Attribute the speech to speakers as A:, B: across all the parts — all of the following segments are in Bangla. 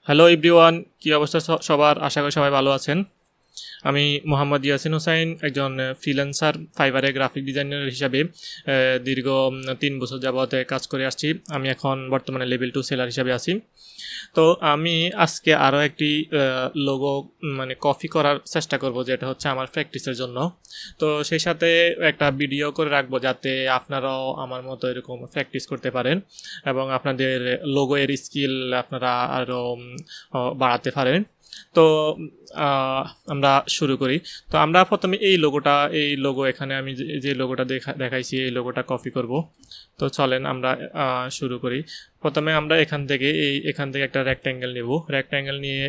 A: হ্যালো এভরিওয়ান, কি অবস্থা সবার? আশা করি সবাই ভালো আছেন। আমি মোহাম্মদ ইয়াসিন হোসাইন, একজন ফ্রিল্যান্সার ফাইবারে গ্রাফিক ডিজাইনার হিসাবে দীর্ঘ 3 বছর যাবত কাজ করে আসছি। আমি এখন বর্তমানে লেভেল 2 সেলার হিসাবে আছি। তো আমি আজকে আরও একটি লোগো কপি করার চেষ্টা করব, যেটা হচ্ছে আমার প্র্যাকটিসের জন্য। তো সেই সাথে একটা ভিডিও করে রাখবো, যাতে আপনারাও আমার মতো এরকম প্র্যাকটিস করতে পারেন এবং আপনাদের লোগো এর স্কিল আপনারা আরও বাড়াতে পারেন। তো আমরা শুরু করি। তো আমরা প্রথমে এই লোগো এখানে আমি যে লোগোটা দেখাইছি এই লোগোটা কপি করব। তো চলেন আমরা শুরু করি। প্রথমে আমরা এখান থেকে একটা রেক্ট্যাঙ্গেল নেব। রেক্ট্যাঙ্গেল নিয়ে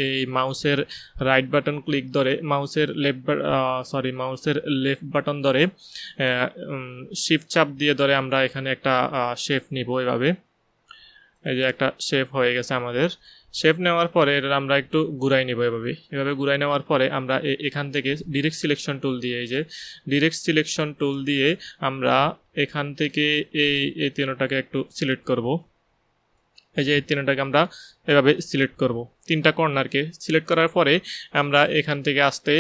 A: এই মাউসের রাইট বাটন ক্লিক ধরে মাউসের লেফট বাটন ধরে শিফট চাপ দিয়ে ধরে আমরা এখানে একটা শেপ নিব। এভাবে এই যে একটা শেপ হয়ে গেছে আমাদের। শেপ নেওয়ার পরে আমরা একটু ঘুরাই নেব। এভাবে ঘুরাই নেওয়ার পরে আমরা এখান থেকে ডিরেক্ট সিলেকশন টুল দিয়ে আমরা এখান থেকে এই তিনটাকে একটু সিলেক্ট করব। এই যে এই তিনটাকে আমরা এভাবে সিলেক্ট করব। তিনটা কর্নারকে সিলেক্ট করার পরে আমরা এখান থেকে আসতে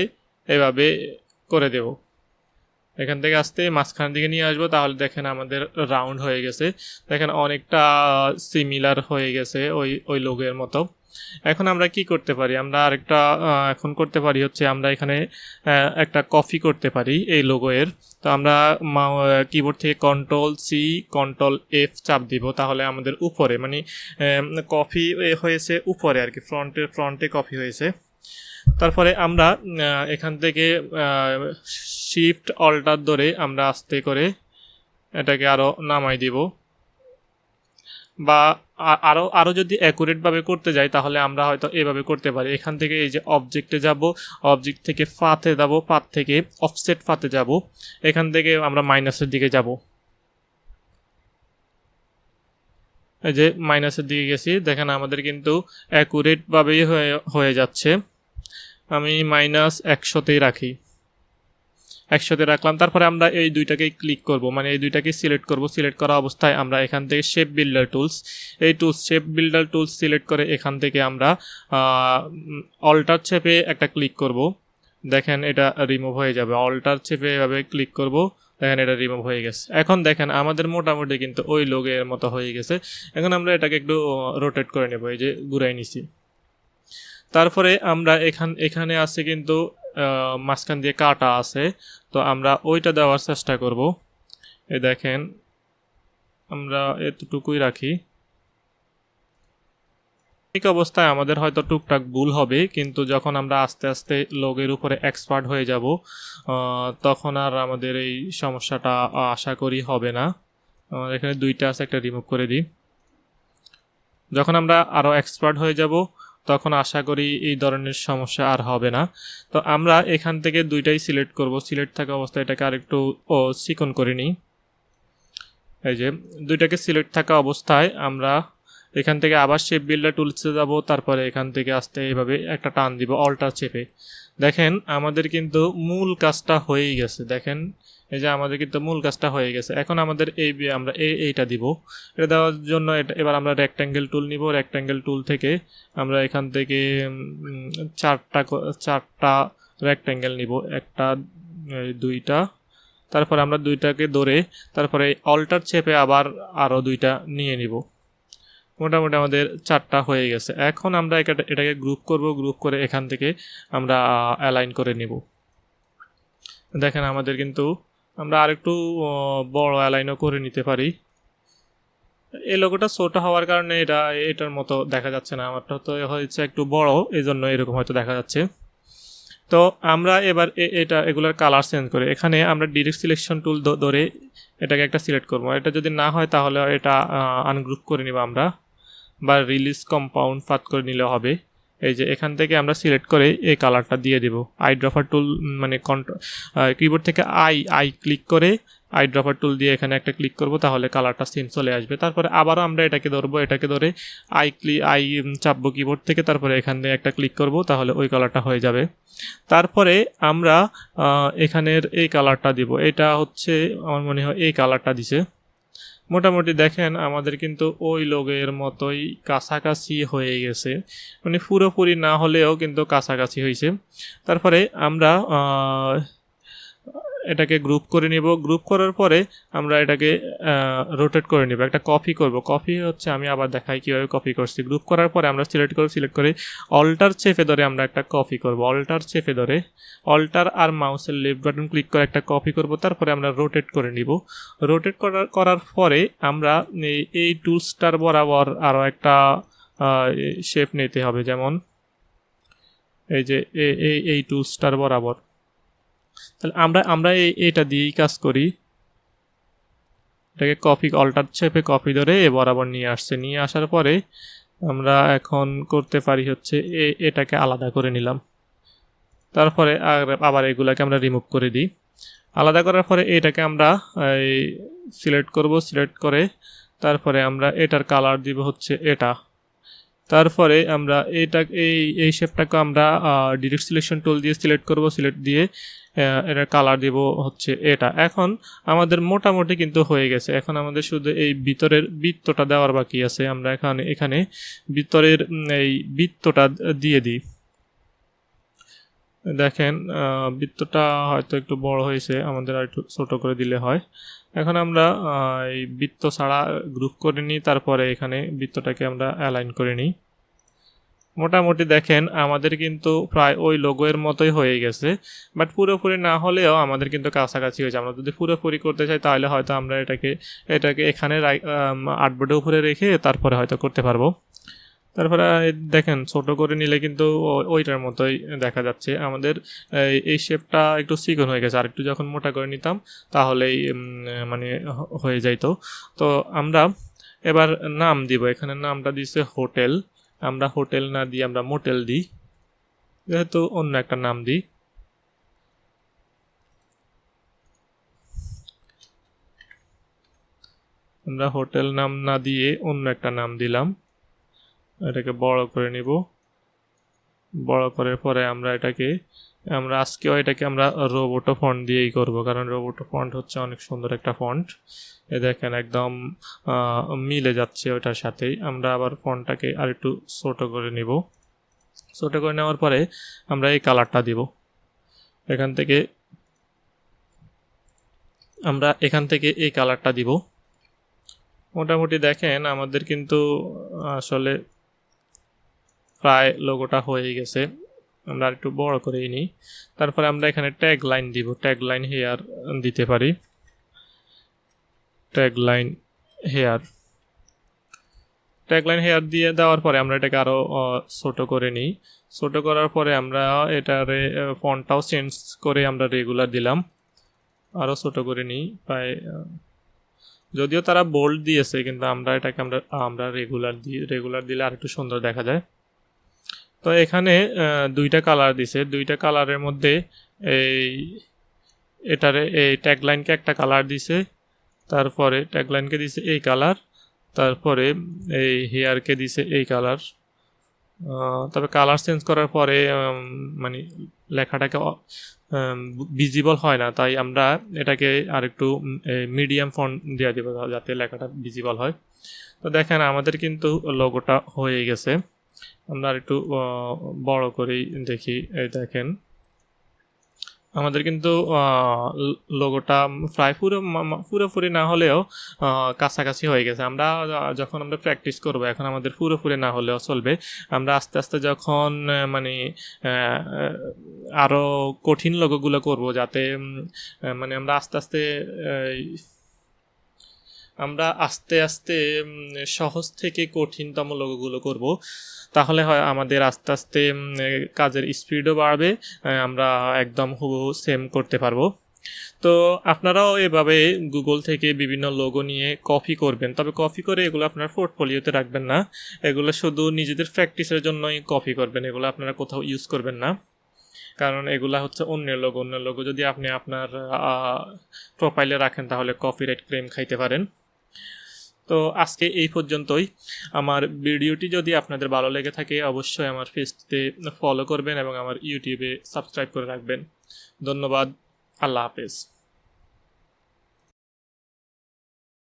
A: এভাবে করে দেব। এখান থেকে আসতে মাঝখান দিকে নিয়ে আসবো, তাহলে দেখেন আমাদের রাউন্ড হয়ে গেছে। দেখেন অনেকটা সিমিলার হয়ে গেছে ওই লোগোর মতো। এখন আমরা কি করতে পারি? আমরা আরেকটা এখন করতে পারি হচ্ছে আমরা এখানে একটা কপি করতে পারি এই লোগোয়ের। তো আমরা কিবোর্ড থেকে Ctrl+C Ctrl+F চাপ দিব, তাহলে আমাদের উপরে কপি হয়েছে উপরে আর কি, ফ্রন্টে কপি হয়েছে। তারপরে আমরা এখান থেকে শিফট অল্টার ধরে আমরা আস্তে করে এটাকে আরও নামাই দিব, বা আরও যদি অ্যাকুরেটভাবে করতে যাই তাহলে আমরা হয়তো এভাবে করতে পারি। এখান থেকে এই যে অবজেক্টে যাব, অবজেক্ট থেকে পাথে যাব, পাথ থেকে অফসেট পাথে যাব, এখান থেকে আমরা মাইনাসের দিকে যাব। এই যে মাইনাসের দিকে গেছি, দেখেন আমাদের কিন্তু অ্যাকুরেটভাবেই হয়ে যাচ্ছে। আমি -100তেই রাখি, 100তে রাখলাম। তারপরে আমরা এই দুইটাকে ক্লিক করব, এই দুইটাকে সিলেক্ট করব। সিলেক্ট করা অবস্থায় আমরা এখান থেকে শেপ বিল্ডার টুলস সিলেক্ট করে এখান থেকে আমরা অল্টার শেপে একটা ক্লিক করব। দেখেন এটা রিমুভ হয়ে যাবে। অল্টার শেপে এভাবে ক্লিক করব, দেখেন এটা রিমুভ হয়ে গেছে। এখন দেখেন আমাদের মোটামুটি কিন্তু ওই লোগোর মতো হয়ে গেছে। এখন আমরা এটাকে একটু রোটেট করে নেব, এই যে ঘুরাই নিছি। তারপরে আমরা এখানে আছে কিন্তু মাঝখান দিয়ে কাটা আছে, তো আমরা ওইটা দেওয়ার চেষ্টা করব। এই দেখেন আমরা এতটুকুই রাখি। ঠিক অবস্থায় আমাদের হয়তো টুকটাক ভুল হবে, কিন্তু যখন আমরা আস্তে আস্তে লোগোর উপরে এক্সপার্ট হয়ে যাব তখন আর আমাদের এই সমস্যাটা আশা করি হবে না। আমাদের এখানে দুইটা আছে, একটা রিমুভ করে দিই। যখন আমরা আরও এক্সপার্ট হয়ে যাব তখন আশা করি এই ধরনের সমস্যা আর হবে না। তো আমরা এখান থেকে দুইটাই সিলেক্ট করব। সিলেক্ট থাকা অবস্থায় এটাকে আরেকটু চিকন করে নিই। এই যে দুইটাকে সিলেক্ট থাকা অবস্থায় আমরা এখান থেকে আবার শেপ বিল্ডার টুলসে যাব, তারপরে এখান থেকে আসতে এইভাবে একটা টান দিব অল্টার চেপে। দেখেন আমাদের কিন্তু মূল কাজটা হয়েই গেছে। দেখেন এই যে আমাদের কিন্তু মূল কাজটা হয়ে গেছে। এখন আমাদের আমরা এইটা দিব। এটা দেওয়ার জন্য এবার আমরা রেক্ট্যাঙ্গেল টুল নিব। রেক্ট্যাঙ্গেল টুল থেকে আমরা এখান থেকে চারটা রেক্ট্যাঙ্গেল নিব, একটা দুইটা, তারপরে আমরা দুইটাকে ধরে তারপরে অল্টার চেপে আবার আরও দুইটা নিয়ে নিব। মোটামুটি আমাদের 4টা হয়ে গেছে। এখন আমরা এটাকে গ্রুপ করব। গ্রুপ করে এখান থেকে আমরা অ্যালাইন করে নিব। দেখেন আমাদের কিন্তু আমরা আরেকটু বড় অ্যালাইনও করে নিতে পারি। এই লোগোটা ছোট হওয়ার কারণে এটার মতো দেখা যাচ্ছে না, আমারটা তো হয়েছে একটু বড়, এই জন্য এরকম হয়তো দেখা যাচ্ছে। তো আমরা এবার এগুলোর কালার চেঞ্জ করে এখানে আমরা ডিরেক্ট সিলেকশন টুল ধরে এটাকে একটা সিলেক্ট করব। এটা যদি না হয় তাহলে এটা আনগ্রুপ করে নিব আমরা, বা রিলিজ কম্পাউন্ড পাথ করে নিলে হবে। এই যে এখান থেকে আমরা সিলেক্ট করে এই কালারটা দিয়ে দেব। আই ড্রপার টুল কিবোর্ড থেকে আই ক্লিক করে আই ড্রপার টুল দিয়ে এখানে একটা ক্লিক করব, তাহলে কালারটা সেম চলে আসবে। তারপরে আবারও আমরা এটাকে ধরে আই চাপবো কিবোর্ড থেকে, তারপরে এখান থেকে একটা ক্লিক করব, তাহলে ওই কালারটা হয়ে যাবে। তারপরে আমরা এখানের এই কালারটা দিব। এটা হচ্ছে আমার মনে হয় এই কালারটা দিছে। মোটামুটি দেখেন আমাদের কিন্তু ওই লোগোর মতোই কাছাকাছি হয়ে গেছে, মানে পুরোপুরি না হলেও কিন্তু কাছাকাছি হয়েছে। তারপরে আমরা এটাকে গ্রুপ করে নিব। গ্রুপ করার পরে আমরা এটাকে রোটেট করে নিব, একটা কপি করব। কপি হচ্ছে আমি আবার দেখাই কীভাবে কপি করছি। গ্রুপ করার পরে আমরা সিলেক্ট করে অল্টার চেপে ধরে আমরা একটা কপি করব। অল্টার চেপে ধরে অল্টার আর মাউসের লেফট বাটন ক্লিক করে একটা কপি করব। তারপরে আমরা রোটেট করে নিব। রোটেট করার পরে আমরা এই টুলসটার বরাবর আরও একটা শেপ নিতে হবে, যেমন এই যে এই টুলসটার বরাবর। তাহলে আমরা এইটা দিয়েই কাজ করি। এটাকে কপি অল্টার চেপে কপি ধরে বরাবর নিয়ে আসার পরে আমরা এখন করতে পারি হচ্ছে এটাকে আলাদা করে নিলাম। তারপরে আবার এগুলাকে আমরা রিমুভ করে দিই। আলাদা করার পরে এটাকে আমরা সিলেক্ট করে তারপরে আমরা এটার কালার দিব হচ্ছে এটা। তারপরে আমরা এই শেপটাকে আমরা ডিরেক্ট সিলেকশন টুল দিয়ে সিলেক্ট দিয়ে এটার কালার দিব হচ্ছে এটা। এখন আমাদের মোটামুটি কিন্তু হয়ে গেছে। এখন আমাদের শুধু এই ভিতরের বৃত্তটা দেওয়ার বাকি আছে। আমরা এখানে ভিতরের এই বৃত্তটা দিয়ে দিই। দেখেন বৃত্তটা হয়তো একটু বড় হয়েছে, আমাদের আর একটু ছোট করে দিলে হয়। এখন আমরা এই বৃত্ত ছাড়া গ্রুপ করে নিই, তারপরে এখানে বৃত্তটাকে আমরা অ্যালাইন করে নিই। মোটামুটি দেখেন আমাদের কিন্তু প্রায় ওই লোগোর মতোই হয়ে গেছে, বাট পুরোপুরি না হলেও আমাদের কিন্তু কাছাকাছি হয়েছে। আমরা যদি পুরোপুরি করতে চাই তাহলে হয়তো আমরা এটাকে এখানে আর্টবোর্ডের উপরে রেখে তারপরে হয়তো করতে পারবো। তারপরে দেখেন ছোট করে নিলে কিন্তু ওইটার মতোই দেখা যাচ্ছে। আমাদের এই শেপটা একটু চিকন হয়ে গেছে, আর একটু যখন মোটা করে নিতাম তাহলেই মানে হয়ে যাইতো। তো আমরা এবার নাম দিব। এখানে নামটা দিচ্ছে হোটেল। আমরা হোটেল না দিয়ে আমরা মোটেল দিই, যেহেতু অন্য একটা নাম দিই। আমরা হোটেল নাম না দিয়ে অন্য একটা নাম দিলাম। এটাকে বড় করে নিব। বড় করার পরে আমরা আজকেও এটাকে আমরা রোবোটো ফন্ট দিয়েই করব, কারণ রোবোটো ফন্ট হচ্ছে অনেক সুন্দর একটা ফন্ট। এ দেখেন একদম মিলে যাচ্ছে ওটার সাথেই। আমরা আবার ফন্টটাকে আরেকটু ছোট করে নিব। ছোট করে নেওয়ার পরে আমরা এই কালারটা দিব। এখান থেকে এই কালারটা দিব। মোটামুটি দেখেন আমাদের কিন্তু আসলে প্রায় লোগোটা হয়ে গেছে। আমরা একটু বড় করেই নিই। তারপরে আমরা এখানে ট্যাগ লাইন দিব। ট্যাগ লাইন হেয়ার দিতে পারি। ট্যাগ লাইন হেয়ার দিয়ে দেওয়ার পরে আমরা এটাকে আরও ছোট করে নিই। ছোট করার পরে আমরা এটার ফন্টটাও চেঞ্জ করে আমরা রেগুলার দিলাম। আরও ছোট করে নিই প্রায়, যদিও তারা বোল্ড দিয়েছে কিন্তু এটাকে আমরা রেগুলার দিলে আর একটু সুন্দর দেখা যায়। তো এখানে দুইটা কালার দিছে। দুইটা কালারের মধ্যে এই ট্যাগলাইনকে একটা কালার দিছে, তারপরে ট্যাগলাইনকে দিছে এই কালার, তারপরে এই হেয়ারকে দিছে এই কালার। তবে কালার চেঞ্জ করার পরে মানে লেখাটাকে ভিজিবল হয় না, তাই আমরা এটাকে আরেকটু মিডিয়াম ফন্ট দিয়ে দেব যাতে লেখাটা ভিজিবল হয়। তো দেখেন আমাদের কিন্তু লোগোটা হয়ে গেছে। আমরা একটু বড় করেই দেখি। এই দেখেন আমাদের কিন্তু লোগোটা প্রায় পুরোপুরি না হলেও কাছাকাছি হয়ে গেছে। আমরা যখন আমরা প্র্যাকটিস করব, এখন আমাদের পুরোপুরি না হলেও চলবে। আমরা আস্তে আস্তে যখন মানে আরও কঠিন লোগোগুলো করব, যাতে মানে আমরা আস্তে আস্তে সহজ থেকে কঠিনতম লোগোগুলো করব, তাহলে হয় আমাদের আস্তে আস্তে কাজের স্পিডও বাড়বে, আমরা একদম হুবহু সেম করতে পারবো। তো আপনারাও এভাবে গুগল থেকে বিভিন্ন লোগো নিয়ে কপি করবেন, তবে কপি করে এগুলো আপনার পোর্টফোলিওতে রাখবেন না। এগুলো শুধু নিজেদের প্র্যাকটিসের জন্যই কপি করবেন, এগুলো আপনারা কোথাও ইউজ করবেন না, কারণ এগুলা হচ্ছে অন্যের লোগো যদি আপনি আপনার প্রোফাইলে রাখেন তাহলে কপিরাইট ক্লেম খাইতে পারেন। তো আজকে এই পর্যন্তই। আমার ভিডিওটি যদি আপনাদের ভালো লেগে থাকে অবশ্যই আমার পেজটিতে ফলো করবেন এবং আমার ইউটিউবে সাবস্ক্রাইব করে রাখবেন। ধন্যবাদ। আল্লাহ হাফেজ।